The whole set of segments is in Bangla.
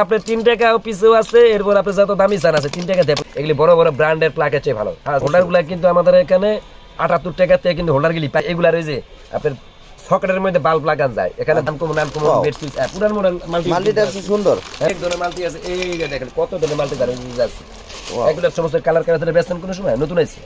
আপনার 3 টাকা পিসেও আছে, এরপর আপনার যত দামি চান আছে 3 টাকা দেব। এগুলি বড় বড় ব্র্যান্ডের প্লাকের চেয়ে ভালো। হোল্ডার গুলা কিন্তু আমাদের এখানে 78 টাকা থেকে কিন্তু হোল্ডার গুলি পাই। এগুলা রয়েছে আপনার সকেটের মধ্যে বাল্ব লাগান যায়। এখানে আনকমন বেড সুইচ পুরান মডেল মাল্টিটা সুন্দর। এক ধরনের মাল্টি আছে, এই দেখেন কত ধরনের মাল্টি আছে। এগুলো সমস্ত কালার কালার বেচেন কোন সময় নতুন আছে,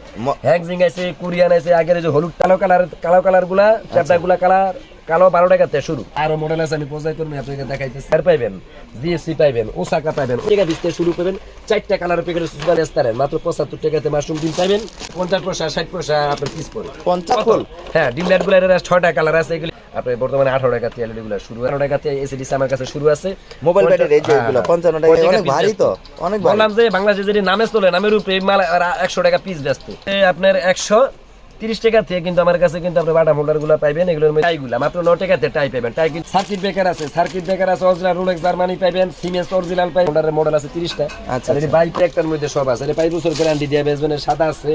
হ্যাংজিং আছে, কোরিয়ান আছে, আগের যে হলুদ কালো কালার গুলা চারটা গুলা কালার কালো 12 টাকা থেকে শুরু। আরো মডেল আছে, আমি পৌঁছাই করবো আপনাকে দেখাইতেছি। আর পাইবেন জিএফসি পাইবেন, ওসাকা পাইবেন, টাকা দিতে শুরু করবেন। 4টা কালার প্যাকেট সুপার স্টারের মাত্র 75 টাকাতে মাশরুম ডিম পাইবেন। 50 পয়সা 60 পয়সা আপনার পিস পড়ে 50 ফুল। হ্যাঁ, ডিম লাইট গুলা 6টা কালার আছে। এগুলো আপনি বর্তমানে 18 টাকা থেকে এলইডি গুলা শুরু, 18 টাকা থেকে এসিডিসি আমার কাছে শুরু আছে। মোবাইল ব্যাটারি এই যে এগুলো 55 টাকা, অনেক ভারী তো, অনেক ভারী। বললাম যে বাংলাদেশে যদি নামে চলে, নামের উপরে মাল 100 টাকা পিস ব্যস্ত। আপনার 130 টাকা থেকে কিন্তু আমার কাছে কিন্তু আপনি বাটা হোল্ডার গুলা পাইবেন। এগুলোর মধ্যে টাইগুলা মাত্র 9 টাকাতে টাই পাবেন। টাই কিন্তু সার্কিট ব্রেকার আছে, অরিজিনাল রোলেক্স জার্মানি পাইবেন, সিমেন্স অরিজিনাল পাইবেন। হোল্ডারের মডেল আছে 30টা। আচ্ছা, এই বাইক ট্র্যাক্টরের মধ্যে সব আছে। এটা 5 বছর গ্যারান্টি দিয়ে বেচবেন। সাদা আছে।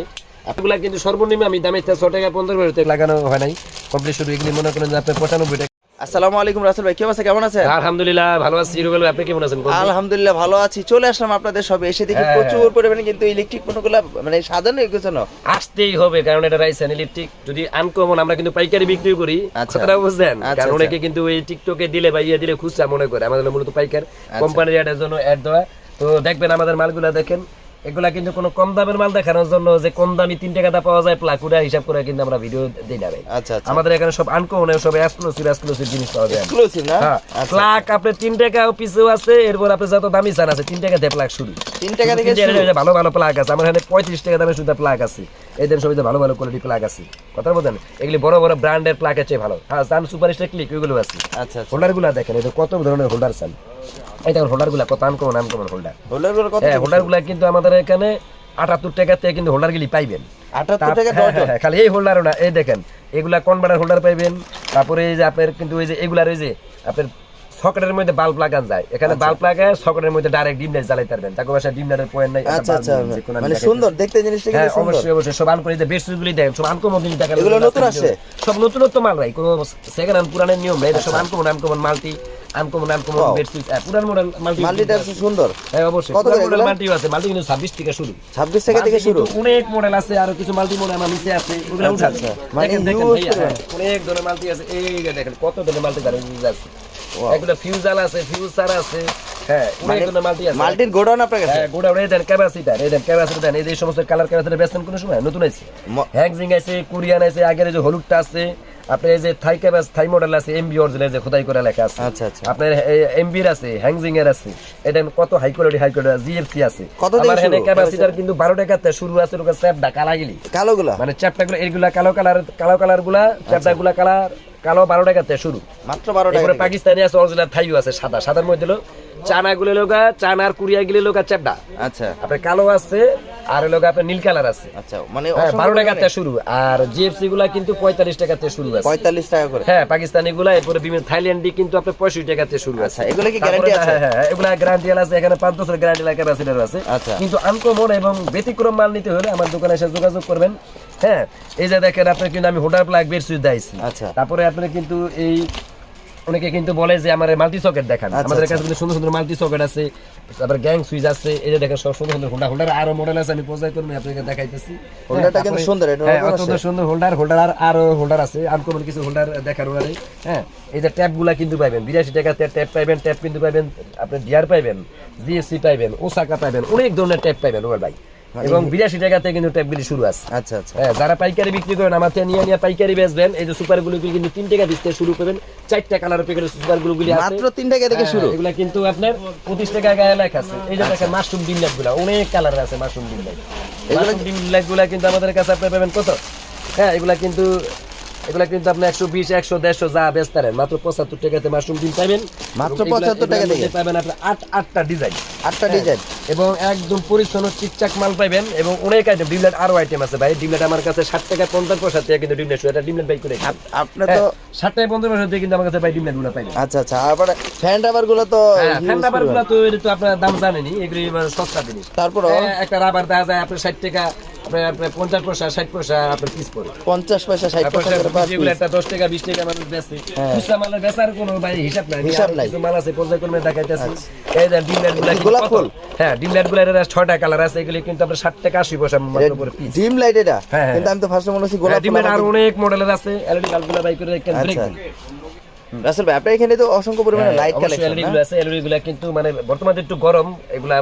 আপনাগুলা কিন্তু সর্বনিম্ন আমি দামে 6 টাকা 15 টাকা লাগানো হয় নাই কমপ্লিট শুরু। এগুলি মনে করেন যে আপনি 95 টাকা। আসসালামু আলাইকুম রাসেল ভাই, কি অবস্থা, কেমন আছেন? আলহামদুলিল্লাহ ভালো আছি। রুবেল, আপনি কেমন আছেন? আলহামদুলিল্লাহ ভালো আছি। চলে আসলাম আপনাদের সবে, এসে দেখি প্রচুর পরিমাণে কিন্তু ইলেকট্রিক পণ্যগুলো মানে সাজানো গোছানো। আসতেই হবে, কারণ এটা রাইসেন ইলেকট্রিক যদি আনকমন, আমরা কিন্তু পাইকারি বিক্রি করি। কথাটা বুঝছেন? কারণ অনেকে কিন্তু এই টিকটকে দিলে বা ইয়ে দিলে খুচরা মনে করে, আমাদের মূলত পাইকার কোম্পানির অ্যাডের জন্য অ্যাড দেওয়া। তো দেখবেন আমাদের মালগুলা দেখেন, এগুলা কিন্তু কোনো কম দামের মাল দেখানোর জন্য যে কম দামি 3 টাকা পাওয়া যায় প্লাকুরা হিসাব করে কিন্তু আমরা ভিডিও দিই না ভাই। আচ্ছা, আমাদের এখানে সব আনকমন, সব এক্সক্লুসিভ জিনিস পাওয়া যায়। এক্সক্লুসিভ না? প্লাক আপনার 3 টাকা পিসেও আছে, এরপর আপনি যত দামি চান আছে 3 টাকা দিয়ে প্লাক শুরু। 3 টাকা থেকে শুরু। ভালো ভালো প্লাক আছে আমার এখানে 35 টাকা দামে শুধু প্লাক আছে। এদের সবই ভালো ভালো কোয়ালিটি প্লাক আছে। কথা বলেন, এগুলি বড় বড় ব্র্যান্ডের প্লাকের চেয়ে ভালো। হ্যাঁ, সান সুপারস্টার ক্লিক ওইগুলো আছে। আচ্ছা, হোল্ডার গুলা দেখেন, এটা কত ধরনের হোল্ডার চান। এই দেখেন হোল্ডার গুলা কত আনকমন হোল্ডার। হোল্ডার গুলা কিন্তু আমাদের এখানে 78 টাকা থেকে কিন্তু হোল্ডার গুলি পাইবেন। 78 টাকা ডজন। খালি এই হোল্ডারও না, এই দেখেন এগুলা কনভার্টার হোল্ডার পাইবেন। তারপরে এই যে আপনার কিন্তু এই যে এগুলা রয়েছে আপনার সকেটের মধ্যে বাল্ব লাগান যায়। এখানে বাল্ব লাগায় সকেটের মধ্যে ডাইরেক্ট ডিম লাইট জ্বালাতে পারবেন। তাকে বাসা ডিম লাইটের পয়েন্ট নাই। আচ্ছা, মানে সুন্দর দেখতে জিনিসটা কিন্তু সুন্দর। অবশ্যই সব আনকমন। এই যে বেড সুইচগুলি দেখেন সব আনকমন জিনিস দেখেন। এগুলো নতুন আসে, সব নতুনত্ব মাল ভাই, কোনো সেকেন্ড হ্যান্ড পুরানের নিয়ম ভাই। এটা সব uncommon multi uncommon bed switch পুরান মডেল মাল্টিটা সুন্দর। হ্যাঁ, অবশ্যই কত মডেল মাল্টিও আছে। মাল্টি কিন্তু 26 টাকা শুরু, 26 টাকা থেকে শুরু। অনেক মডেল আছে, আর কিছু মাল্টি মডেল আমার নিচে আছে, ওগুলো উঠাচ্ছে। মানে দেখেন অনেক ধরনের মাল্টি আছে। এই দেখেন কত ধরনের মাল্টি আছে। এগুলো ফিউজাল আছে, ফিউজার আছে। হ্যাঁ, অনেক ধরনের মাল্টি আছে। মাল্টির গোডাউন আপনার কাছে? হ্যাঁ, গোডাউন। এই দেন ক্যাপাসিটার, দেন এই যে সমস্ত কালার বেচেন কোন সময় নতুন আছে, হ্যাংজিং আছে, কোরিয়ান আছে, আগের যে হলুদটা আছে। আপনার এই যে থাই মডেল আছে, এমবি অরিজিনাল যে খোদাই করে লেখা আছে। আচ্ছা, আপনার এমবির আছে, হ্যাংজিং এর আছে। এটা কত হাই কোয়ালিটি জিএফসি আছে। কত আমার এখানে ক্যাপাসিটার কিন্তু 12 টাকা থেকে শুরু আছে। ওটা চ্যাপটা কালোগুলা মানে চ্যাপটাগুলো এগুলা কালো কালার গুলা, চ্যাপটাগুলা কালো 12 টাকা থেকে শুরু, মাত্র 12 টাকা। এরপরে পাকিস্তানি আছে, অরিজিনাল থাইও আছে, সাদার মধ্যে চানা গুলো চানার কুরিয়া গিলে চ্যাপটা। আচ্ছা, আপনার কালো আছে, আর আপনার নীল কালার আছে। আচ্ছা, মানে 12 টাকা থেকে শুরু। আর জিএফসি গুলা কিন্তু 45 টাকা থেকে শুরু আছে। 45 টাকা করে। হ্যাঁ, পাকিস্তানি গুলা। এরপরে বিভিন্ন থাইল্যান্ডি কিন্তু আপনার 65 টাকা থেকে শুরু আছে। এগুলো কি গ্যারান্টি আছে? হ্যাঁ, এগুলা গ্যারান্টি আছে। এখানে 5 বছর গ্যারান্টি লাগে, ক্যাপাসিটর আছে। কিন্তু আনকমন এবং ব্যতিক্রম মাল নিতে হলে আমার দোকানে এসে যোগাযোগ করবেন। হ্যাঁ, এই যে দেখেন আপনার কিন্তু আমি হোল্ডার প্লাগ বেড সুইচ দিয়েছি। আচ্ছা, তারপরে আপনি কিন্তু এই অনেকে কিন্তু বলে যে আমার মাল্টি সকেট দেখান। আমাদের কাছে কিন্তু সুন্দর সুন্দর মাল্টি সকেট আছে, তারপর গ্যাং সুইচ আছে। এই যে দেখেন সব সুন্দর সুন্দর হোল্ডার আরো মডেল আছে, আমি পৌঁছাই করব আপনাকে দেখাইতেছি। হোল্ডারটা কিন্তু সুন্দর, এটা অত্যন্ত সুন্দর হোল্ডার আর আরো হোল্ডার আছে, আনকমন কিছু হোল্ডার দেখার ওনারে। হ্যাঁ, এই যে ট্যাপ গুলা কিন্তু পাবেন 82 টাকাতে ট্যাপ পাইবেন। ট্যাপ কিন্তু পাইবেন আপনি ডিআর পাইবেন, জিএসসি পাইবেন, ওসাকা পাইবেন, অনেক ধরনের ট্যাপ পাইবেন ওর ভাই। এবং 82 টাকাতে কিন্তু ট্যাপগুলি শুরু আছে। আচ্ছা, আচ্ছা। হ্যাঁ, যারা পাইকারি বিক্রি করেন আমার থেকে নিয়ে পাইকারি বেচবেন। এই যে সুপার গুলো কিন্তু 3 টাকা দিতে শুরু করবেন। 4টা কালার প্যাকেট সুপার গুলো মাত্র 3 টাকা থেকে শুরু। এগুলা কিন্তু আপনার 25 টাকা গায়ে লেখা আছে। এই যে দেখেন মাশরুম ডিম লাইট গুলা, অনেক কালার আছে মাশরুম ডিম লাইট। এগুলা ডিম লাইট গুলা কিন্তু আমাদের কাছে আপনি পাবেন কত? হ্যাঁ, এগুলা কিন্তু আপনি 120, 100, 150 যা বেচতারেন মাত্র 75 টাকাতে মাশরুম ডিম পাবেন। মাত্র 75 টাকা থেকে পাবেন আপনি 8টা ডিজাইন। 8টা ডিজাইন। এবং একদম পরিচ্ছন্ন ঠিকঠাক মাল পাইবেন এবং অনেক আইটেম ডিমলেট আরো আইটেম আছে ভাই। ডিমলেট আমার কাছে 60 টাকা 50 পয়সা থেকে কিন্তু ডিমলেট শুরু, এটা ডিমলেট বাই করে আপনি তো 60 টাকা 50 পয়সা থেকে কিন্তু আমার কাছে ভাই ডিমলেট গুলো পাইবেন। আচ্ছা আচ্ছা, আবার ফ্যান রাবার গুলো তো ফ্যান রাবার গুলো তো এটা তো আপনার দাম জানেনই, এগুলি মানে সস্তা জিনিস। তারপরও একটা রাবার দেখা যায় আপনার 60 টাকা, আপনার 50 পয়সা 60 পয়সা আপনার পিস পড়ে। 50 পয়সা 60 পয়সা করে পার যেগুলো একটা 10 টাকা 20 টাকা মানুষ বেচে, খুচরা মালের বেচার কোনো ভাই হিসাব নাই। হিসাব নাই। কিছু মাল আছে পর্যায়ক্রমে দেখাইতেছি। এই যে ডিমলেট গুলো গোলাপ ফুল, হ্যাঁ ডিমলেট গুলো এর 6টা কালার আছে, এগুলি কিন্তু আপনার 60 টাকা 80 পয়সা মাত্র করে পিস। ডিম লাইট এটা, হ্যাঁ, হ্যাঁ। কিন্তু আমি তো ফার্স্টে মনে হচ্ছে গোলাপ ফুল। ডিমলেট আর অনেক মডেলের আছে, এলইডি বাল্বগুলো বাই করে দেখেন ব্রেক। রাসেল ভাই আপনার এখানে তো অসংখ্য পরিমাণে লাইট কালেকশন এলইডি গুলো আছে, এলইডি গুলো কিন্তু মানে বর্তমানে একটু গরম, এগুলা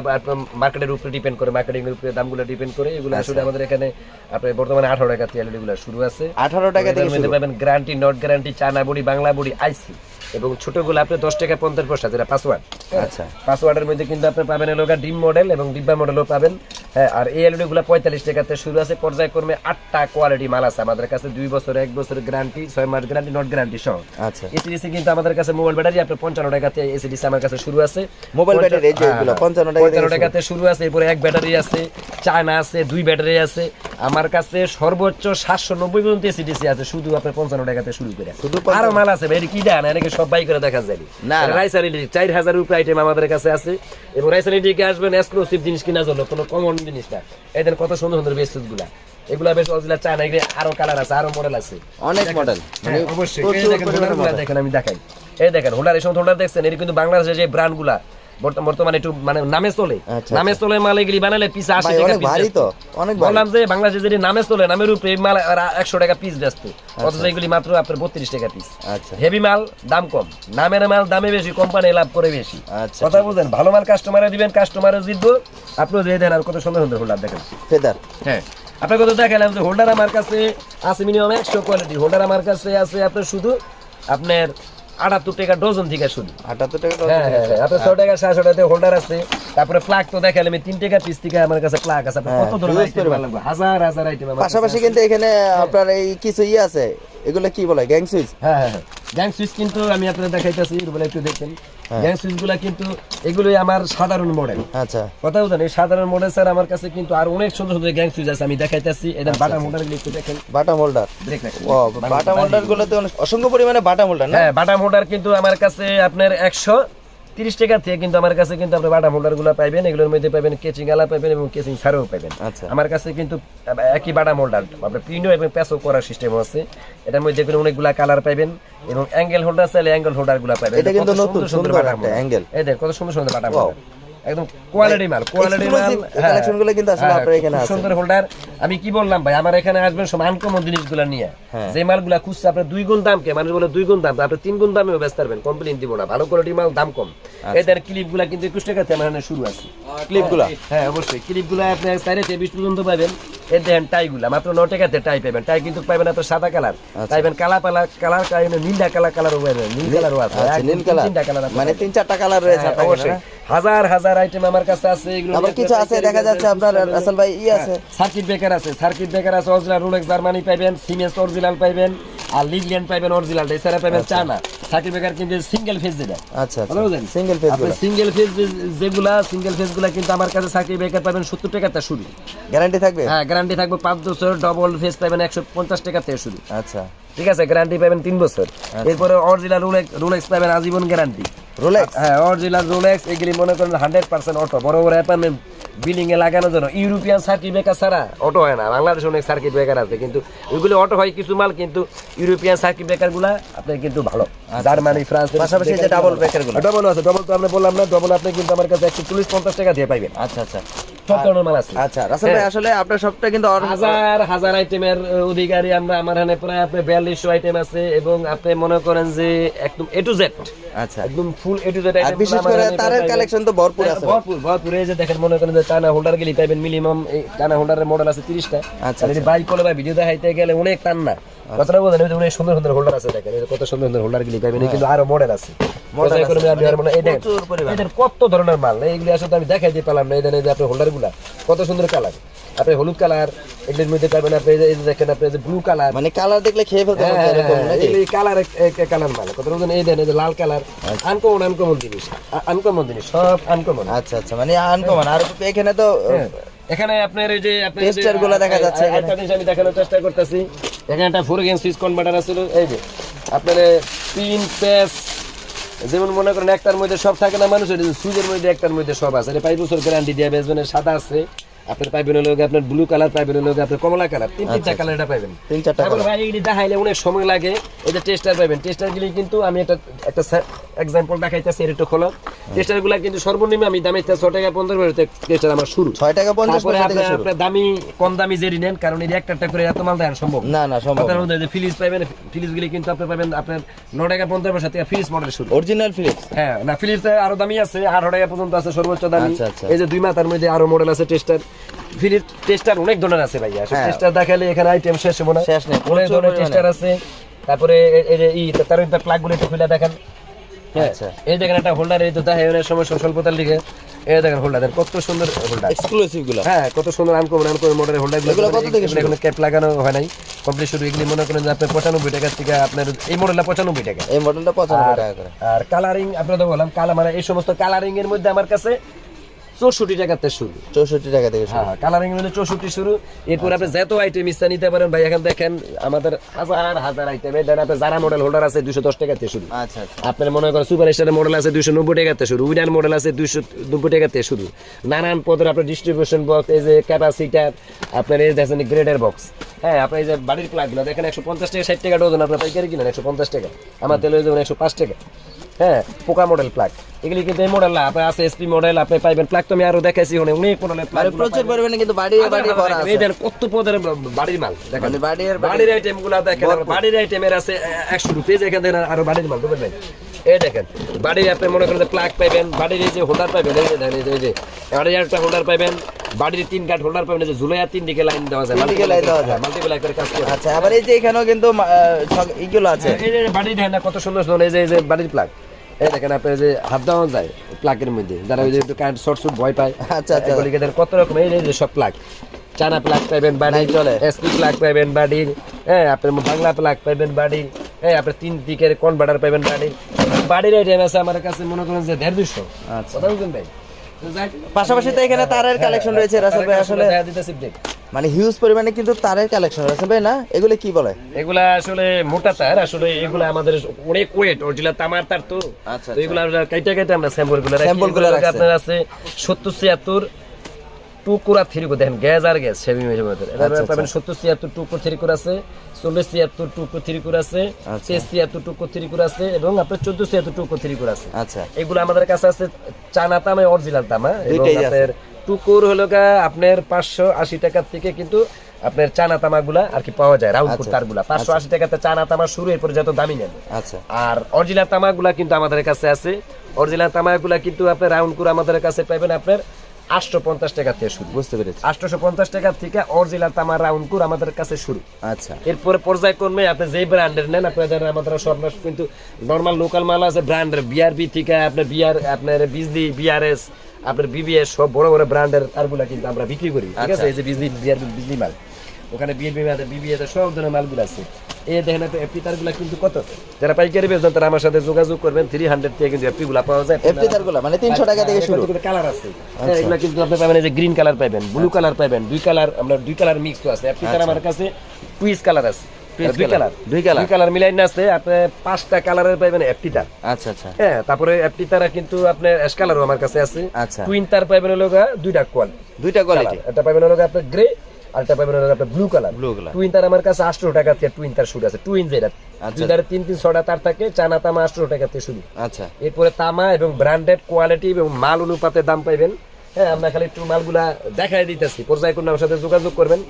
মার্কেটের উপরে ডিপেন্ড করে, মার্কেটিং এর উপরে দামগুলো ডিপেন্ড করে। এগুলো আসলে আমাদের এখানে আপনার বর্তমানে 18 টাকা থেকে এলইডি গুলো শুরু আছে। 18 টাকা থেকে শুরু পাবেন guarantee, not guarantee, China body, Bangla body, IC এবং ছোটগুলো আপনি 10 টাকা 50 পয়সা, যেটা পাসওয়ার্ড। আচ্ছা, পাসওয়ার্ডের মধ্যে কিন্তু আপনি পাবেন এলোকা ডিম মডেল এবং ডিব্বা মডেলও পাবেন। হ্যাঁ, আর এই এলইডি গুলো 45 টাকাতে শুরু আছে। পর্যায়ক্রমে 8টা কোয়ালিটি মাল আছে আমাদের কাছে, 2 বছর 1 বছর গ্যারান্টি, 6 মাস গ্যারান্টি, নট গ্যারান্টি সহ। আচ্ছা, এসিডিসি কিন্তু আমাদের কাছে মোবাইল ব্যাটারি আপনার 55 টাকাতে এসিডিসি আমার কাছে শুরু আছে। মোবাইল ব্যাটারি এই যে এগুলো 55 টাকাতে শুরু আছে। এরপরে এক ব্যাটারি আছে, চায়না আছে, 2 ব্যাটারি আছে। আমার কাছে সর্বোচ্চ 790 পর্যন্ত এসিডিসি আছে, শুধু আপনার 55 টাকাতে শুরু করে। শুধু আরো মাল আছে ভাই, কি দেন এটাকে সব বাই করে দেখা যায় না। রাইসার এলইডি 4000 রুপি আইটেম আমাদের কাছে আছে এবং রাইসার এলইডি কে আসবেন এক্সক্লুসিভ জিনিস কিনার জন্য, কোনো কমন জিনিস না। এদের কত সুন্দর সুন্দর বেসিস গুলা, এগুলা বেশ অরিজিনাল চায়না, এগুলো আরো কালার আছে, আরো মডেল আছে, অনেক মডেল। মানে অবশ্যই এই দেখেন হোল্ডারগুলা দেখেন, আমি দেখাই। এই দেখেন হোল্ডার, এই সময় হোল্ডার দেখছেন, এর কিন্তু বাংলাদেশের যে ব্র্যান্ডগুলা বর্তমানে একটু মানে নামে চলে, নামে চলে মাল এগুলি বানালে পিস 80 টাকা পিস। ভারী তো অনেক ভারী। বললাম যে বাংলাদেশে যদি নামে চলে, নামের উপরে মাল 100 টাকা পিস বেচতে, অথচ এগুলি মাত্র আপনার 32 টাকা পিস। আচ্ছা, হেভি মাল দাম কম, নামের মাল দামে বেশি, কোম্পানি লাভ করে বেশি। আচ্ছা, কথা বুঝেন, ভালো মাল কাস্টমারে দিবেন, কাস্টমারে জিতবো। আপনিও দিয়ে দেন। আর কত সুন্দর সুন্দর হোল্ডার দেখেন, ফেদার। হ্যাঁ আপনার কথা দেখালাম যে হোল্ডার আমার কাছে আছে মিনিমাম 100 কোয়ালিটি হোল্ডার আমার কাছে আছে আপনার শুধু আপনার 78 টাকা ডজন থেকে শুধু। 78 টাকা ডজন। হ্যাঁ হ্যাঁ, আপনার 6 টাকা 700 টাকাতে হোল্ডার আছে। তারপরে প্লাগ তো দেখালে আমি 3 টাকা পিস থেকে আমার কাছে প্লাগ আছে। আপনি কত ধরনের আইটেম লাগবে, হাজার হাজার আইটেম আমার কাছে পাশাপাশি কিন্তু এখানে আপনার এই কিছু আছে, এগুলো কি বলে গ্যাং সুইচ। হ্যাঁ হ্যাঁ হ্যাঁ, গ্যাং সুইচ কিন্তু আমি আপনাদের দেখাইতেছি, বলে একটু দেখেন। গ্যাং সুইচ গুলা কিন্তু এগুলোই আমার সাধারণ মডেল। আচ্ছা, কথা বুঝেন, এই সাধারণ মডেল স্যার আমার কাছে কিন্তু আর অনেক সুন্দর সুন্দর গ্যাং সুইচ আছে, আমি দেখাইতেছি। এটা বাটা মোল্ডার গুলো একটু দেখেন, বাটা মোল্ডার। ব্রেক রাখেন। ও বাটা মোল্ডার গুলো তো অসংখ্য পরিমাণে বাটা মোল্ডার না। হ্যাঁ, বাটা মোল্ডার কিন্তু আমার কাছে আপনার 130 টাকা থেকে কিন্তু আমার কাছে কিন্তু আপনি বাটা মোল্ডার গুলো পাইবেন। এগুলোর মধ্যে পাবেন কেচিং আলা পাইবেন এবং কেচিং ছাড়াও পাইবেন। আচ্ছা, আমার কাছে কিন্তু একই বাটা মোল্ডার আপনার প্রিন্ট এবং প্যাসও করার সিস্টেম আছে। এটার মধ্যে কিন্তু অনেকগুলা কালার পাইবেন এবং অ্যাঙ্গেল হোল্ডার চাইলে অ্যাঙ্গেল হোল্ডার গুলো পাইবেন। এটা কিন্তু নতুন সুন্দর একটা অ্যাঙ্গেল। এই দেখ কত সুন্দর সুন্দর বাটা মোল্ডার, একদম কোয়ালিটি মাল, কোয়ালিটি মাল। কালেকশন গুলো কিন্তু আসলে আপনার এখানে আছে, সুন্দর হোল্ডার। আমি কি বললাম ভাই, আমার এখানে আসবেন সব আনকমন জিনিসগুলো নিয়ে। যে মালগুলা খুঁজছে আপনার 2 গুণ দাম, কে মানুষ বলে 2 গুণ দাম, আপনি 3 গুণ দামেও বেচতে পারবেন, কমপ্লেইন দিব না। ভালো কোয়ালিটি মাল, দাম কম। এদের ক্লিপগুলা কিন্তু 21 টাকা থেকে আমার এখানে শুরু আছে। ক্লিপগুলা, হ্যাঁ অবশ্যই ক্লিপগুলা আপনি 4 থেকে 20 পর্যন্ত পাবেন। এর দেখেন টাইগুলা মাত্র 9 টাকাতে টাই পাবেন। টাই কিন্তু পাবেন আপনার সাদা কালার, পাইবেন কালা কালার, কালার পাইবেন নীলা কালারও পাইবেন, নীল কালারও আছে। নীল কালার, 3টা কালার মানে 3-4টা কালার রয়েছে আপনার অবশ্যই। হাজার হাজার আইটেম আমার কাছে আছে। এগুলো আবার কিছু আছে দেখা যাচ্ছে আপনার রাসেল ভাই আছে, সার্কিট ব্রেকার আছে, সার্কিট ব্রেকার আছে অরিজিনাল রোলেক্স জার্মানি পাইবেন, সিমেন্স অরিজিনাল পাইবেন, আর লিগল্যান্ড পাইবেন অরিজিনাল, এছাড়া পাইবেন চায়না। সার্কিট ব্রেকার কিন্তু সিঙ্গেল ফেজ যেটা। আচ্ছা, বুঝলেন, সিঙ্গেল ফেজ গুলো, সিঙ্গেল ফেজ যেগুলা, সিঙ্গেল ফেজ গুলা কিন্তু আমার কাছে সার্কিট ব্রেকার পাবেন 70 টাকা থেকে শুরু। গ্যারান্টি থাকবে? হ্যাঁ, গ্যারান্টি থাকবে 5 বছর। ডবল ফেজ পাবেন 150 টাকা থেকে শুরু। আচ্ছা, ঠিক আছে, গ্যারান্টি পাবেন 3 বছর। এরপরে অরিজিনাল রোলেক্স পাবেন আজীবন গ্যারান্টি। রোলেক্স, হ্যাঁ অরিজিনাল রোলেক্স, এগুলি মনে করেন 100% অটো। বড় বড় অ্যাপার্টমেন্ট বিল্ডিং এ লাগানোর জন্য ইউরোপিয়ান সার্কিট ব্রেকার ছাড়া অটো হয় না। বাংলাদেশে অনেক সার্কিট ব্রেকার আছে, কিন্তু ওইগুলো অটো হয় কিছু মাল, কিন্তু ইউরোপিয়ান সার্কিট ব্রেকার গুলা আপনার কিন্তু ভালো। জার্মানি, ফ্রান্স, পাশাপাশি যে ডাবল ব্রেকার গুলো, ডাবল আছে। ডাবল তো আমরা বললাম না, ডাবল আপনি কিন্তু আমার কাছে 140-50 টাকা দিয়ে পাইবেন। আচ্ছা আচ্ছা, সব ধরনের মাল আছে। আচ্ছা রাসেল ভাই, আসলে আপনার সবটা কিন্তু হাজার হাজার আইটেমের অধিকারী আমরা। আমার এখানে প্রায় আপনি 4200 আইটেম আছে এবং আপনি মনে করেন যে একদম A to Z। আচ্ছা, একদম ফুল A to Z আর আইটেম। বিশেষ করে তারের কালেকশন তো ভরপুর আছে, ভরপুর ভরপুর। এই যে দেখেন, মনে করেন যে টানা হোল্ডার গেলি পাইবেন মিনিমাম, এই টানা হোল্ডারের মডেল আছে 30টা। আচ্ছা, যদি বাইক করলে বা ভিডিও দেখাইতে গেলে অনেক টান না, কথাটা বোঝেন। অনেক সুন্দর সুন্দর হোল্ডার আছে, দেখেন কত সুন্দর সুন্দর হোল্ডার গেলি পাইবেন। কিন্তু আরো মডেল আছে, কত ধরনের মাল। এইগুলি আসলে আমি দেখাই দিয়ে পেলাম না। এই যে আপনার হোল্ডার গুলা কত সুন্দর কালার, আপনি হলুদ কালার, এগুলোর মধ্যে পাবেন আপনি এই যে দেখেন আপনি যে ব্লু কালার, মানে কালার দেখলে খেয়ে ফেলতে হবে এরকম নাকি? এই কালার কালার মানে কত রকম এই দেন, এই যে লাল কালার, আনকমন জিনিস, আনকমন জিনিস সব আনকমন। আচ্ছা আচ্ছা, মানে আনকমন। আর এখানে তো এখানে আপনার এই যে আপনার টেস্টার গুলো দেখা যাচ্ছে এখানে। একটা জিনিস আমি দেখানোর চেষ্টা করতেছি, এখানে একটা 4 গেম সুইচ কনভার্টার আছে, এই যে আপনার পিন পেস, যেমন মনে করেন একটার মধ্যে সব থাকে না মানুষের, সুইচের মধ্যে একটার মধ্যে সব আছে। 5 বছর গ্যারান্টি দিয়ে বেচবেন। সাদা আছে আপনার, পাইবেন হলো আপনার ব্লু কালার, পাইবেন হলো আপনার কমলা কালার, তিনটা কালার এটা পাইবেন। 3-4টা তারপর ভাই এগুলি দেখাইলে অনেক সময় লাগে। এই যে টেস্টার পাইবেন, টেস্টার গুলি কিন্তু আমি একটা এক্সাম্পল দেখাইতেছি, এটা একটু খোলো। টেস্টার গুলা কিন্তু সর্বনিম্ন আমি দামে 6 টাকা 50 পয়সা টেস্টার আমার শুরু, 6 টাকা 50 তারপরে পয়সা থেকে শুরু। আপনার দামি কম দামি জেরি নেন, কারণ এই একটা করে এত মাল দেওয়া সম্ভব না না সম্ভব আপনার না। মধ্যে যে ফিলিস পাইবেন, ফিলিস গুলি কিন্তু আপনি পাবেন আপনার 9 টাকা 50 পয়সা থেকে ফিলিস মডেল শুরু। Original Philips. হ্যাঁ না, ফিলিপস আরো দামি আছে, 8 টাকা পর্যন্ত আছে সর্বোচ্চ দামি। আচ্ছা, আচ্ছা। এই যে 2 মাথার মধ্যে আরো মডেল আছে টেস্টার। ফিলিপস টেস্টার অনেক ধরনের আছে ভাইয়া, হ্যাঁ। টেস্টার দেখালে এখানে আইটেম শেষ হবে না, শেষ নেই, অনেক প্রচুর ধরনের পরিমাণে। টেস্টার আছে। তারপরে এই যে তার প্লাগ গুলো একটু খুলে দেখেন। হ্যাঁ, আচ্ছা। এই দেখেন একটা হোল্ডার, এই তো দেখেন অনেক সময় স্বল্পতার লিগে এই দেখেন হোল্ডার, দেখেন কত সুন্দর হোল্ডার, এক্সক্লুসিভ গুলো। হ্যাঁ কত সুন্দর আনকমন মডেলের হোল্ডার এগুলো কত থেকে শুরু? এগুলো ক্যাপ লাগানো হয় নাই, কমপ্লিট শুরু। এগুলি মনে করেন যে আপনার 95 টাকা থেকে আপনার এই মডেলটা 95 টাকা। এই মডেলটা 95 টাকা করে। আর কালারিং আপনাদের বললাম কালার, মানে এই সমস্ত কালারিং এর মধ্যে আমার কাছে 64 টাকাতে শুরু। 64 টাকা থেকে শুরু। হ্যাঁ, কালারিং এর মধ্যে 64 শুরু। এরপর আপনি যত আইটেম ইচ্ছা নিতে পারেন ভাই। এখন দেখেন আমাদের হাজার হাজার আইটেম, এই দেন আপনার যারা মডেল হোল্ডার আছে 210 টাকাতে শুরু। আচ্ছা আচ্ছা। আপনার মনে করেন সুপার স্টারের মডেল আছে 290 টাকাতে শুরু, উইনার মডেল আছে 290 টাকাতে শুরু। নানান পদের আপনার ডিস্ট্রিবিউশন বক্স, এই যে ক্যাপাসিটার, আপনার এই দেখেন গ্রেডের বক্স। হ্যাঁ, আপনার এই যে বাড়ির প্লাগগুলো দেখেন 150 টাকা 60 টাকা ডজন, আপনার পাইকারি কিনেন 150 টাকা, আমার তেল হয়ে যাবেন 105 টাকা। হ্যাঁ, পোকা মডেল প্লাগ, এগুলি কিন্তু এই মডেল না, আপনার আছে এসপি মডেল, আপনি পাইবেন প্লাগ তো আমি আরো দেখাইছি অনেক মডেলের মানে প্লাগ। প্রচুর পরিমাণে কিন্তু বাড়ি বাড়ি ভরা আছে। এদের কত পদের বাড়ির মাল দেখেন, মানে বাড়ির আইটেম গুলা দেখেন, বাড়ির আইটেমের আছে 100 রুপিস, এখানে দেখেন আরো বাড়ির মাল বুঝলেন ভাই। এই দেখেন বাড়ির আপনি মনে করেন প্লাগ পাইবেন, বাড়ির এই যে হোল্ডার পাইবেন, এই যে দেখেন এই যে বাড়ির একটা হোল্ডার পাইবেন, বাড়ির 3 কাঠ হোল্ডার পাইবেন, এই যে ঝুলাইয়া 3 দিকে লাইন দেওয়া যায়, দিকে লাইন দেওয়া যায়। মাল্টিপ্লাই করে কাজ করে। আচ্ছা, আবার এই যে এখানেও কিন্তু এইগুলো আছে। এই যে বাড়ির দেখেন না কত সুন্দর সুন্দর, এই যে বাড়ির প্লাগ, এই দেখেন আপনার যে হাত দেওয়া যায় প্লাগের মধ্যে, যারা ওই যে একটু কারেন্ট শর্ট সুট ভয় পায়। আচ্ছা আচ্ছা। এগুলিকে দেখেন কত রকম, এই যে সব প্লাগ, চানা প্লাগ পাইবেন বাড়ির, চলে এসপি প্লাগ পাইবেন বাড়ির, হ্যাঁ আপনার বাংলা প্লাগ পাইবেন বাড়ির, হ্যাঁ আপনার 3 দিকের কনভার্টার পাইবেন বাড়ির। বাড়ির আইটেম আছে আমার কাছে মনে করেন যে 150-200। আচ্ছা। কথা বুঝলেন ভাই? তো যাক, পাশাপাশি তো এখানে তারের কালেকশন রয়েছে রাসেল ভাই, আসলে দেখা দিতেছি দেখ। মানে হিউজ পরিমাণে কিন্তু তারের কালেকশন রাসেল ভাই, না এগুলো কি বলে? এগুলা আসলে মোটা তার, আসলে এগুলা আমাদের অনেক ওয়েট, অরিজিনাল তামার তার তো। আচ্ছা, তো এগুলা আমরা কাইটা কাইটা আমরা স্যাম্পল গুলো রাখি। স্যাম্পল গুলো রাখছেন। আপনার আছে 70-76 টুকুরা 3 কো, দেখেন গ্যাস আর গ্যাস সেমি মেজরমেন্টের। এটা আচ্ছা, পাবেন 70-76 টুকু 3 কোর আছে, 40-76 টুকু 3 কোর আছে, আচ্ছা। 73 টুকু 3 কোর আছে, এবং আপনার 14-76 টুকু 3 কোর আছে। আচ্ছা। এগুলো আমাদের কাছে আছে চানা তামা, অরিজিনাল তামা, এবং দুইটাই আছে। আপনার টুকুর হলো গা আপনার 580 টাকা থেকে কিন্তু আপনার চানা তামাগুলা আর কি পাওয়া যায়, রাউন্ড আচ্ছা। তারগুলা 580 টাকাতে চানা তামা শুরু, এরপরে যত দামি নেন। আচ্ছা আর অরিজিনাল তামাগুলা কিন্তু আমাদের কাছে আছে, অরিজিনাল তামাগুলা কিন্তু আপনার রাউন্ড করে আমাদের কাছে পাবেন আপনার 850 টাকা থেকে শুরু। বুঝতে পেরেছি। 850 টাকা থেকে অরিজিনাল তামা রাউন্ড করে আমাদের কাছে শুরু। আচ্ছা এরপরে পর্যায়ক্রমে আপনি যেই ব্র্যান্ডের নেন, আপনাদের আমাদের সব কিন্তু নরমাল লোকাল মাল আছে ব্র্যান্ডের, বিআরবি থেকে আপনার বিআর, আপনার বিজলি, বিআরএস, আপনার বিবিএস, সব বড় বড় ব্র্যান্ডের তারগুলা কিন্তু আমরা বিক্রি করি। ঠিক আছে, আচ্ছা। এই যে বিজলি, বিআরবি, বিজলি মাল, ওখানে বিএরবি মাল, বিবিএস সব ধরনের মালগুলো আছে। এই দেখেন আপনি এফটি তারগুলা কিন্তু কত, যারা পাইকারি বেচবেন তারা আমার সাথে যোগাযোগ করবেন, 300 থেকে কিন্তু এফটি গুলা পাওয়া যায়। এফটি তারগুলো মানে 300 টাকা থেকে শুরু। কালার আছে, এগুলা কিন্তু আপনি পাবেন এই যে গ্রিন কালার পাবেন, ব্লু কালার পাবেন, দুই কালার, আমরা দুই কালার মিক্স আছে। এফটি তার আমার কাছে টুইস কালার আছে, দুই কালার মিলাই না আছে, আপনি 5টা কালারের পাবেন এফটি তার। আচ্ছা আচ্ছা হ্যাঁ, তারপরে এফটি তারা কিন্তু আপনার অ্যাশ কালারও আমার কাছে আছে। আচ্ছা। টুইন তার পাবেন হলো গা দুইটা কোয়ালিটি, দুইটা কোয়ালিটি। এটা পাবেন হলো গা আপনার গ্রে, আর এটা পাবেন হলো গা আপনার blue colour. Blue color। Twin তার আমার কাছে 800 টাকা থেকে টুইন তার শুরু আছে, টুইন যেটা আচ্ছা। দুই ধারে 3-6টা তার থাকে, চানা তামা 800 টাকা থেকে শুরু। আচ্ছা এরপরে তামা এবং ব্র্যান্ডেড কোয়ালিটি এবং মাল অনুপাতে দাম পাইবেন। হ্যাঁ, আমরা খালি একটু মালগুলা দেখাই দিতেছি, পর্যায়ক্রমে আমার সাথে যোগাযোগ করবেন,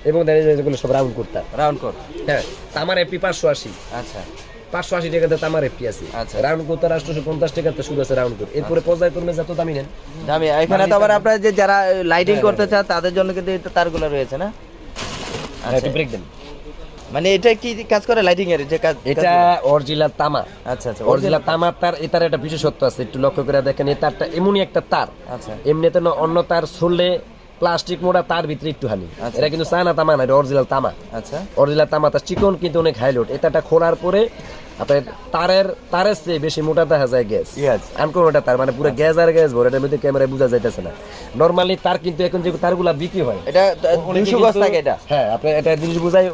এবং যেগুলো সব রাউন্ড করতাম। রাউন্ড কর। হ্যাঁ, তামার এফটি 580, আচ্ছা 580 টাকাতে তামার এফটি আছে। আচ্ছা। রাউন্ড করতে 850 টাকাতে শুরু আছে রাউন্ড করে। এরপরে পর্যায়ক্রমে যত দামি নেন। দামি। এখানে তো আবার আপনারা যে যারা লাইটিং করতে চান তাদের জন্য কিন্তু এই তারগুলো রয়েছে, না? একটু ব্রেক দেন। মানে এটা কি কাজ করে লাইটিং এর যে কাজ? এটা অরিজিনাল তামা। আচ্ছা আচ্ছা অরিজিনাল তামার তার, এটার একটা বিশেষত্ব আছে, একটু লক্ষ্য করে দেখেন। এই তারটা এমনই একটা তার, আচ্ছা এমনিতে না অন্য তার ছুললে প্লাস্টিক মোড়া তার ভিতরে একটু হানি। আচ্ছা। এটা কিন্তু চায়না তামা না, এটা অরিজিনাল তামা। আচ্ছা অরিজিনাল তামা, তার চিকন কিন্তু অনেক হাইলোড। এটা খোলার পরে আপনার তারের চেয়ে বেশি মোটা দেখা যায় গ্যাস। Yes. আনকোন ওটা তার মানে পুরো গ্যাস আর গ্যাস ভরে, এটার মধ্যে ক্যামেরায় বোঝা যাইতেছে না। নরমালি তার কিন্তু এখন যে তারগুলা বিক্রি হয় এটা অনেকে 200 গজ কিন্তু- থাকে এটা। হ্যাঁ, আপনি এটা জিনিস বুঝাই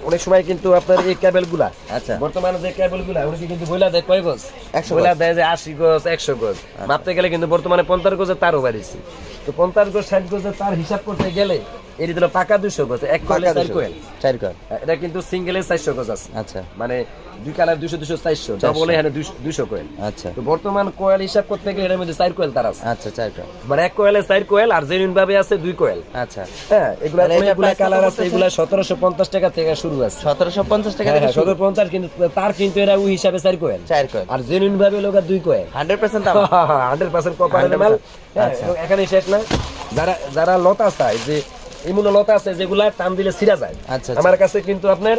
অনেক সময় কিন্তু আপনার এই কেবলগুলা, আচ্ছা। বর্তমানে যে কেবলগুলা ওটা কিন্তু বইলা দেয় কয় গজ, 100 বইলা দেয় যে 80 গজ 100 গজ। মাপতে গেলে কিন্তু বর্তমানে 50 গজের তারও বাড়িছে। তো 50 গজ 60 গজের তার হিসাব করতে গেলে এর দিল পাকা 200 গজ, এক কোয়েলে 4 কোয়েল। 4 কয়েল। এটা কিন্তু সিঙ্গেলে 400 গজ আছে। আচ্ছা মানে দুই কালার 200 200 400, ডবলে এখানে 200 কোয়েল। আচ্ছা তো বর্তমান কোয়েল হিসাব করতে গেলে এর মধ্যে 4 কোয়েল তার আছে। আচ্ছা 4 কয়েল। মানে এক কোয়েলে 4 কোয়েল, আর জেনুইন ভাবে আছে 2 কোয়েল। আচ্ছা হ্যাঁ, এগুলা তাহলে এটার অনেকগুলা price কত কালার আছে, পড়তেছে? এগুলা 1750 টাকা থেকে শুরু আছে। 1750 টাকা হ্যাঁ, থেকে শুরু। 1750, কিন্তু তার কিন্তু এরা ওই হিসাবে 4 কোয়েল, 4 কয়েল। আর জেনুইন ভাবে লোক 2 কোয়েল। 100% দাম। 100% কপারের মাল। 100%, হ্যাঁ, আচ্ছা। এবং এখানে শেষ না, যারা লতা চায়, যে এমন লতা আছে যেগুলা টান দিলে ছিঁড়া যায়, আচ্ছা, আমার কাছে কিন্তু আপনার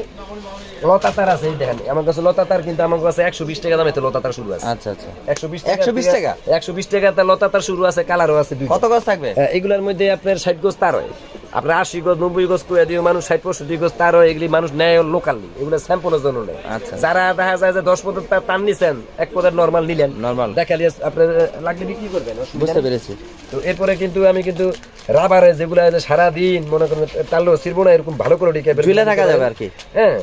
লতা তার আছে। এই দেখেন আমার কাছে লতা তার, কিন্তু আমার কাছে 120 টাকা দামে তো লতা তার শুরু আছে। আচ্ছা আচ্ছা 120 120 টাকা? 120 টাকা তার লতা তার শুরু আছে, কালারও আছে 2। কত গজ থাকবে? এগুলোর মধ্যে আপনার 60 গজ তার হয়, আপনার 80 গজ 90 গজ করে দিয়ে মানুষ 60-65 গজ তার হয়। এগুলি মানুষ নেয় লোকালি, এগুলো স্যাম্পলের জন্য নেয়। আচ্ছা। যারা দেখা যায় যে 10 পদের তার নিছেন, এক পদের নরমাল নিলেন, Normal। দেখালি আপনার লাগলে বিক্রি করবেন, অসুবিধা বুঝতে নেই। পেরেছি। তো এরপরে কিন্তু আমি কিন্তু রাবারে যেগুলো সারাদিন মনে করেন টানলেও ছিড়বো না, এরকম ভালো করে কেবল ঝুলে থাকা যাবে আর কি। হ্যাঁ,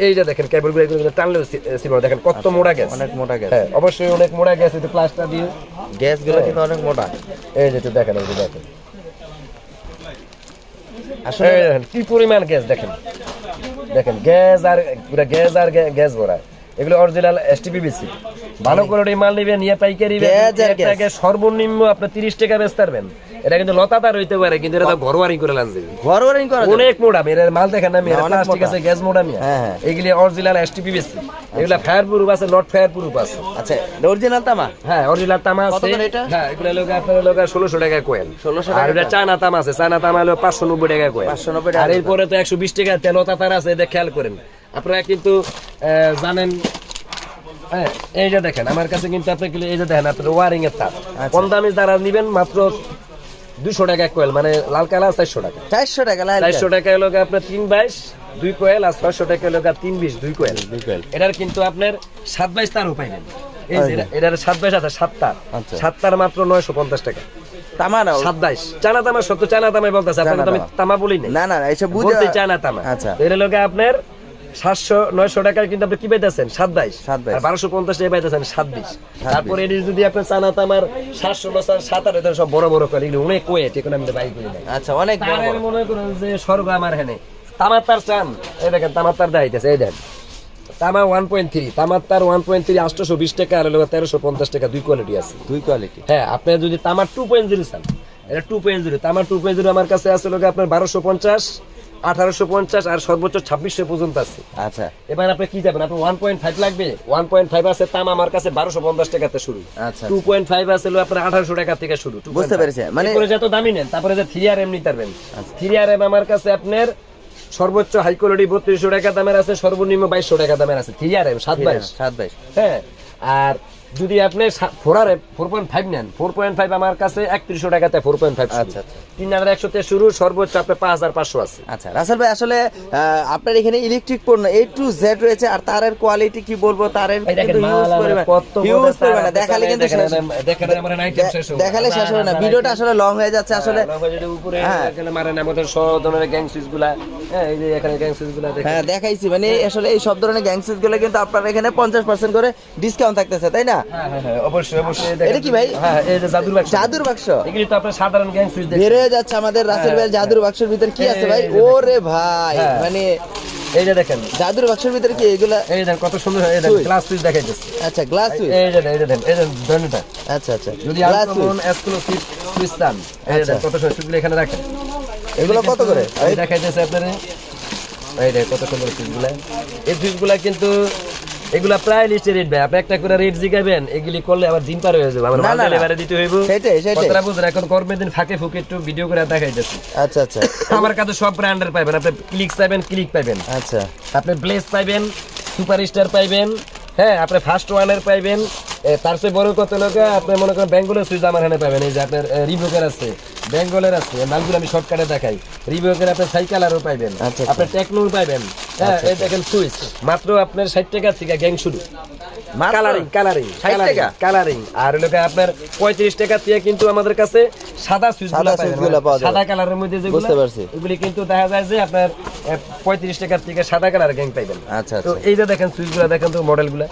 এই যে দেখেন কেবলগুলো এগুলো টানলেও ছিড়বো না, দেখেন কত মোটা গ্যাস। অনেক মোটা গ্যাস। হ্যাঁ, অবশ্যই অনেক মোটা গ্যাস, এই প্লাস্টার দিয়ে। গ্যাস গুলো কিন্তু অনেক মোটা। এই যে দেখেন, এই যে দেখেন আসলে এই দেখেন কি পরিমাণ গ্যাস, দেখেন দেখেন গ্যাস আর পুরো গ্যাস আর গ্যাস ভরা। এগুলো অরিজিনাল এসটিপিবিসি। ভালো করে মাল নিবে, নিয়ে পাইকারি গ্যাস আর গ্যাস। এটাকে সর্বনিম্ন আপনি 30 টাকা বেচতে পারবেন। এটা কিন্তু লতাদার হইতে পারে, কিন্তু এটা তো ঘরোয়ারি করে লাগবে। ঘর ওয়ারিং করা যাবে। অনেক মোটা এর মাল, দেখেন না, অনেক প্লাস্টিক মোটা। আছে, গ্যাস মোটা মিয়া। হ্যাঁ, হ্যাঁ। এগুলি অরিজিনাল এসটিপিবিসি। এগুলা ফায়ার প্রুফ আছে, নট ফায়ার প্রুফ আছে। আচ্ছা অরিজিনাল তামা। হ্যাঁ, অরিজিনাল তামা কত আছে। করে এটা? হ্যাঁ, এগুলা লোক আপনার লোক 1600 টাকা কোয়েল। 1600 আর টাকা এটা চায়না তামা আছে, চায়না তামা হলো 590 টাকা কোয়েল। 590 টাকা আর এরপরে তো 120 টাকা তেলতা তার আছে, এটা খেয়াল করেন আপনারা কিন্তু জানেন। হ্যাঁ, এই যে দেখেন আমার কাছে কিন্তু আপনি এই যে দেখেন আপনার ওয়ারিং এর তার, কম দামি যারা নিবেন মাত্র 200 টাকা কোয়েল, মানে লাল কালার 400 টাকা। 400 টাকা লাইন। 400 টাকা হলো আপনার 322 2 কোয়েল, আর 600 টাকা হলো 320 2 কোয়েল। 2 কোয়েল। এটার কিন্তু আপনার 722 তারও পাইবেন। এই যে এটার 722 আছে, 7 তার। আচ্ছা। 7 তার মাত্র 950 টাকা। তামা না? 27 চায়না তামা, সত্য চায়না তামাই বলতেছে, আপনাকে তো আমি তামা বলি না। না না এসব বুঝে বলছি চায়না তামা। আচ্ছা। তো এর লগে আপনার 700-900 টাকায় কিন্তু আপনি কি পাইতেছেন 27, 27 আর 1250 টাকা পাইতেছেন 26। তারপর এটি যদি আপনি চায়না তামার 700-700 এটা সব বড় বড় করে, এগুলো অনেক ওয়েট, এখন আমি বাই করি না। আচ্ছা অনেক বড় তারের বড়। মনে করেন যে স্বর্গ আমার হেনে তামার তার চান, এই দেখেন তামার তার দেখাইতেছে, এই দেখেন তামা 1.3, তামার তার 1.3 820 টাকা, আর 1350 টাকা, 2 কোয়ালিটি আছে। 2 কোয়ালিটি। হ্যাঁ, আপনি যদি তামার 2.0 চান, এটা 2.0, তামার 2.0 আমার কাছে আছে লোকে আপনার 1250, 1850, আর সর্বোচ্চ 2600 পর্যন্ত আছে। আচ্ছা এবার আপনি কি যাবেন, আপনার 1.5 লাগবে, 1.5 আছে তামা আমার কাছে 1250 টাকাতে শুরু। আচ্ছা 2.5 আছে হলো আপনার 1800 টাকা থেকে শুরু। 2.5 বুঝতে পেরেছি, মানে এরপরে যত দামি নেন, তারপরে যে 3RM নিতে পারবেন। 3RM আমার কাছে আপনার সর্বোচ্চ হাই কোয়ালিটি 3200 টাকা দামের আছে, সর্বনিম্ন 2200 টাকা দামের আছে। 3RM 27। 27। হ্যাঁ, আর যদি আপনি 4.5 নেন, 4.5 আমার কাছে 3100 টাকাতে 4.5। আচ্ছা, আচ্ছা। 3100 তে শুরু, সর্বোচ্চ আপনার 5500 আছে। আচ্ছা রাসেল ভাই, আসলে আপনার এখানে ইলেকট্রিক পণ্য A to Z রয়েছে, আর তারের কোয়ালিটি কি বলবো, তারের এই দেখেন কিন্তু ইউজ মাল পরিমাণ, কত বড় ইউজ তার পরিমাণ আছে, দেখালে কিন্তু দেখেন শেষ দেখেন আমার আইটেম শেষ হবে। দেখালে শেষ হবে না, ভিডিওটা আসলে লং হয়ে যাচ্ছে আসলে। উপরে হ্যাঁ। এখানে মারেন আমাদের সব ধরনের গ্যাং সুইচ গুলা। হ্যাঁ, এই যে এখানে গ্যাং সুইচ গুলা দেখেন। হ্যাঁ দেখাইছি, মানে আসলে এই সব ধরনের গ্যাংসিস গুলো কিন্তু আপনার এখানে 50% করে ডিসকাউন্ট থাকতেছে, তাই না? হ্যাঁ হ্যাঁ হ্যাঁ, অবশ্যই অবশ্যই। এই দেখেন। এটা কি ভাই? হ্যাঁ, এই যে জাদুর বাক্স। জাদুর বাক্স এগুলি তো আপনার সাধারণ গ্যাং সুইচ দেখেন। বের হয়ে যাচ্ছে আমাদের রাসেল ভাইয়ের জাদুর বাক্সের ভিতরে কি আছে ভাই? এই যে ওরে ভাই, হ্যাঁ। মানে এই যে দেখেন, জাদুর বাক্সের ভিতরে কি এগুলা? এই দেখেন কত সুন্দর, এই দেখেন সুইচ। গ্লাস সুইচ দেখাইতেছে। আচ্ছা গ্লাস সুইচ। এই যে দেখেন, এই যে ধরনেটা। আচ্ছা আচ্ছা যদি glass uncommon switch. Exclusive switch চান, এই যে আচ্ছা। কত সুন্দর সুইচগুলো এখানে রাখেন। এগুলো কত করে? এই দেখাইতেছে আপনারে, এই দেখেন কত সুন্দর সুইচগুলা। এই সুইচগুলা কিন্তু এগুলা প্রায় লিস্টে রেট ভাই, আপনি একটা করে রেট জিগাবেন, এগুলি করলে আবার দিন পার হয়ে যাবে, আমার না, মাল না, না। ডেলিভারি দিতে হইব। সেটাই, সেটাই। কথাটা বুঝেন, এখন কর্মের দিন ফাঁকে ফুকে একটু ভিডিও করে দেখাইতেছি। আচ্ছা আচ্ছা আমার কাছে সব ব্র্যান্ডের পাবেন, আপনি ক্লিক পাবেন, ক্লিক পাবেন, আচ্ছা আপনি ব্লেস পাইবেন, সুপার স্টার পাইবেন, হ্যাঁ আপনি ফার্স্ট ওয়ানের পাইবেন, তার চেয়ে বড় কত লোক আপনি মনে করেন বেঙ্গলের সুইচ আমার এখানে পাবেন। এই যে আপনার রিবকের আছে, বেঙ্গলের আছে, মালগুলো আমি শর্টকাটে দেখাই। রিবকের আপনার সাইকেলারও পাইবেন, আচ্ছা। আপনার টেকনোর পাইবেন। হ্যাঁ, এই দেখেন সুইচ মাত্র আপনার 60 টাকা থেকে গ্যাং শুরু। মাত্র? কালারিং কালারিং 60 টাকা? কালারিং। আর লোকে আপনার 35 টাকা থেকে কিন্তু আমাদের কাছে সাদা সুইচগুলো সাদা সুইচগুলো পাওয়া যাবে। সাদা কালারের মধ্যে যেগুলো, বুঝতে পারছি। এগুলি কিন্তু দেখা যায় যে আপনার 35 টাকা থেকে সাদা কালার গ্যাং পাইবেন। আচ্ছা তো আচ্ছা। এই যে দেখেন সুইচগুলো, দেখেন তো মডেলগুলো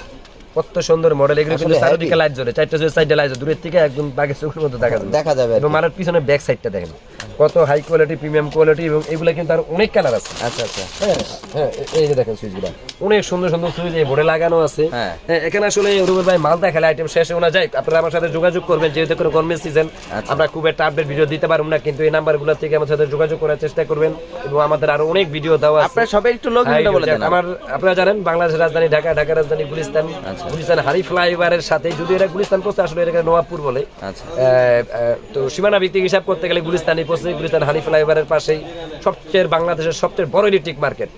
কত সুন্দর মডেল। এগুলো কিন্তু আসলে চারদিকে heavy। লাইট জ্বলে, চারটা সুইচ সাইডে লাইট জ্বলে, দূরের থেকে একদম বাঘের চোখের মতো দেখা যাবে। দেখা যাবে আর কি। এবং মালের পিছনে ব্যাক সাইডটা দেখেন কত হাই কোয়ালিটি, প্রিমিয়াম কোয়ালিটি, এবং এগুলো কিন্তু আর অনেক কালার আছে। আচ্ছা আচ্ছা। হ্যাঁ হ্যাঁ, এই যে দেখেন সুইচগুলো অনেক সুন্দর সুন্দর সুইচ এই বোর্ডে লাগানো আছে। হ্যাঁ। হ্যাঁ, এখানে আসলে রুবেল ভাই মাল দেখালে আইটেম শেষ না যায়, আপনারা আমার সাথে যোগাযোগ করবেন। যেহেতু কোনো গরমেন্ট সিজন, আচ্ছা। আমরা খুব একটা আপডেট ভিডিও দিতে পারবো না, কিন্তু এই নাম্বারগুলো থেকে আমার সাথে যোগাযোগ করার চেষ্টা করবেন। এবং আমাদের আরো অনেক ভিডিও দেওয়া আছে। আপনারা সবাই একটু লোকেশনটা বলে দেন। আমার আপনারা জানেন বাংলাদেশের রাজধানী ঢাকা, ঢাকার রাজধানী গুলিস্তান। গুলিস্তান হারি ফ্লাইওভারের সাথে, যদি এটা গুলিস্তান পড়ছে আসলে এটা নবাবপুর বলে। আচ্ছা। তো সীমানা ভিত্তিক হিসাব করতে গেলে গুলিস্তানই পড়ছে। গুলিস্তান হানি ফ্লাইওভারের পাশেই বাংলাদেশের সবচেয়ে বড় ইলেকট্রিক মার্কেট,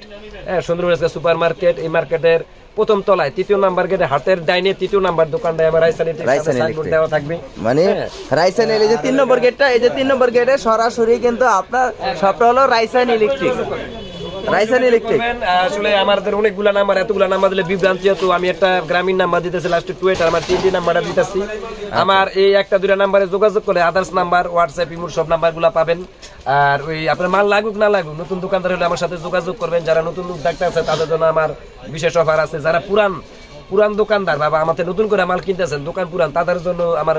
হ্যাঁ, সুন্দরবন সুপার মার্কেট। এই মার্কেটের প্রথম তলায় 3য় নাম্বার গেটে হাতের ডাইনে 3য় নাম্বার দোকানটায় আমার রাইসান ইলেকট্রিক দেওয়া থাকবে। মানে রাইসান এই যে 3 নম্বর গেটটা, এই যে 3 নম্বর গেটে সরাসরি কিন্তু আপনার সবটা হলো রাইসান ইলেকট্রিক। রাইসান ইলেকট্রিক। আসলে আমাদের অনেকগুলা নাম্বার, এতগুলা নাম্বার দিলে বিভ্রান্তি হতো। আমি একটা গ্রামীণ নাম্বার দিতেছি লাস্টে 2 এটা আমার 3টি নাম্বারটা দিতেছি। আমার এই একটা দুইটা নাম্বারে যোগাযোগ করে আদার্স নাম্বার, হোয়াটসঅ্যাপ, ইমো সব নাম্বারগুলো পাবেন। আর ওই আপনার মাল লাগুক না লাগুক, নতুন দোকানদার হলে আমার সাথে যোগাযোগ করবেন। যারা নতুন উদ্যোক্তা আছে তাদের জন্য আমার বিশেষ অফার আছে। যারা পুরান দোকানদার বাবা আমাদের নতুন করে মাল কিনতেছেন, দোকান পুরান, তাদের জন্য আমার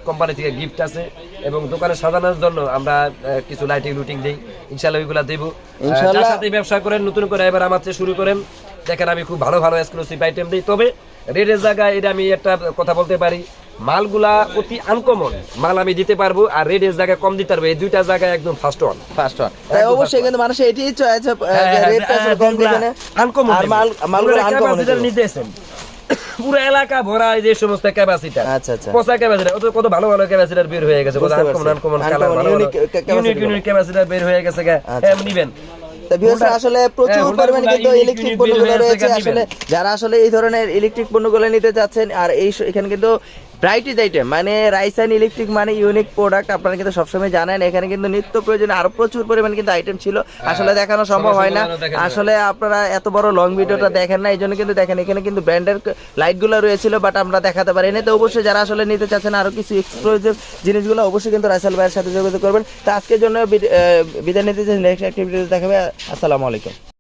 কোম্পানি থেকে গিফট আছে। এবং দোকানে সাজানোর জন্য আমরা কিছু লাইটিং লুটিং দিই, ইনশাআল্লাহ ওইগুলা দেবো। ইনশাআল্লাহ। যার সাথে ব্যবসা করেন, নতুন করে এবার আমার চেয়ে শুরু করেন, দেখেন আমি খুব ভালো ভালো এক্সক্লুসিভ আইটেম দিই। তবে রেটের জায়গায় এটা আমি একটা কথা বলতে পারি, মালগুলা অতি আনকমন মাল আমি দিতে পারবো, আর রেটের জায়গায় কম দিতে পারবো। এই দুইটা জায়গায় একদম ফার্স্ট ওয়ান। তাই অবশ্যই কিন্তু মানুষ এটাই চায় যে রেটটা আসলে কম দিবেন আনকমন। আর মালগুলো আনকমন নিতেছেন পুরো এলাকা ভরা এই যে সমস্ত ক্যাপাসিটার। আচ্ছা আচ্ছা। পচা ক্যাপাসিটার, কত ভালো ভালো ক্যাপাসিটার বের হয়ে গেছে, বুঝতে পারছি। আনকমন কালার, ভালো unique capacity ইউনিক ক্যাপাসিটার বের হয়ে গেছে। নিবেন তো ভিউয়ার্স আসলে প্রচুর পরিমাণে কিন্তু ইলেকট্রিক পণ্যগুলো রয়েছে। আসলে যারা আসলে এই ধরনের ইলেকট্রিক পণ্যগুলো নিতে চাচ্ছেন, আর এখানে কিন্তু ব্রাইটিজ আইটেম, মানে রাইসান ইলেকট্রিক মানে ইউনিক প্রোডাক্ট। আপনারা কিন্তু সবসময় জানেন এখানে কিন্তু নিত্য প্রয়োজনীয় আরো প্রচুর পরিমাণে কিন্তু আইটেম ছিল, আসলে দেখানো সম্ভব হয় না। আসলে আপনারা এত বড় লং ভিডিওটা দেখেন না, এই জন্য কিন্তু দেখেন এখানে কিন্তু ব্র্যান্ডের লাইটগুলো রয়েছিল, বাট আমরা দেখাতে পারি না। তো অবশ্যই যারা আসলে নিতে চাচ্ছেন আরো কিছু এক্সক্লুসিভ জিনিসগুলো, অবশ্যই কিন্তু রাইসাল ভাইয়ের সাথে যোগাযোগ করবেন। তো আজকের জন্য বিদায় নিতে চাই, নেক্সট অ্যাক্টিভিটি দেখাবে। আসসালামু আলাইকুম।